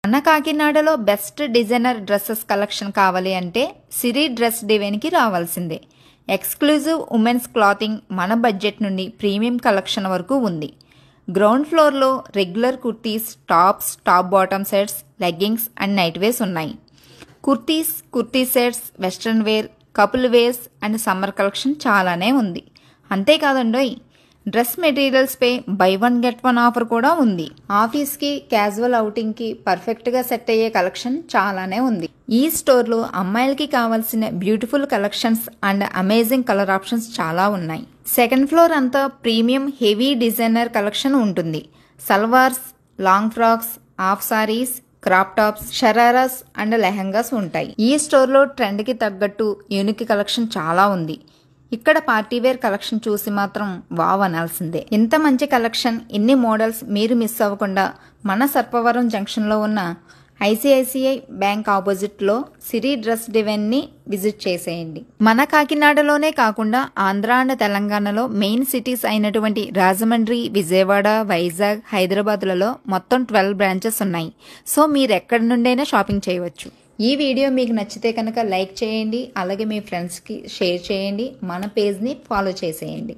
మన కాకినాడలో best designer dresses collection కావాలి అంటే సిరి డ్రెస్ డివైన్కి రావాల్సిందే. ఎక్స్క్లూజివ్ ఉమెన్స్ క్లాతింగ్ మన బడ్జెట్ నుండి ప్రీమియం కలెక్షన్ వరకు ఉంది. గ్రౌండ్ ఫ్లోర్లో regular kurtis, tops, top bottom sets, leggings and night wears ఉన్నాయి. Kurtis, kurti sets, western wear, couple wears and summer collection చాలానే ఉంది. అంతేకాదండోయ్, డ్రెస్ మెటీరియల్స్పై buy one get one offer కూడా ఉంది. ఆఫీస్కి, క్యాజువల్ అవుటింగ్కి పర్ఫెక్ట్గా సెట్ అయ్యే కలెక్షన్ చాలానే ఉంది. ఈ స్టోర్లో అమ్మాయిలకి కావాల్సిన beautiful collections and amazing colour options చాలా ఉన్నాయి. సెకండ్ ఫ్లోర్ అంతా ప్రీమియం హెవీ డిజైనర్ కలెక్షన్ ఉంటుంది. Salwars, long frocks, half saris, crop tops, shararas and lehengas ఉంటాయి. ఈ స్టోర్లో ట్రెండ్కి తగ్గట్టు యూనిక్ కలెక్షన్ చాలా ఉంది. ఇక్కడ పార్టీవేర్ కలెక్షన్ చూసి మాత్రం వావ్ అనాల్సిందే. ఇంత మంచి కలెక్షన్, ఇన్ని మోడల్స్ మీరు మిస్ అవ్వకుండా మన సర్పవరం జంక్షన్లో ఉన్న ఐసిఐసిఐ బ్యాంక్ ఆపోజిట్లో సిరి డ్రెస్ డివైన్ని విజిట్ చేసేయండి. మన కాకినాడలోనే కాకుండా ఆంధ్ర అండ్ తెలంగాణలో మెయిన్ సిటీస్ అయినటువంటి రాజమండ్రి, విజయవాడ, వైజాగ్, హైదరాబాద్లలో మొత్తం 12 బ్రాంచెస్ ఉన్నాయి. సో మీరు ఎక్కడి నుండైనా షాపింగ్ చేయవచ్చు. ఈ వీడియో మీకు నచ్చితే కనుక లైక్ చేయండి, అలాగే మీ ఫ్రెండ్స్కి షేర్ చేయండి, మన పేజ్ని ఫాలో చేసేయండి.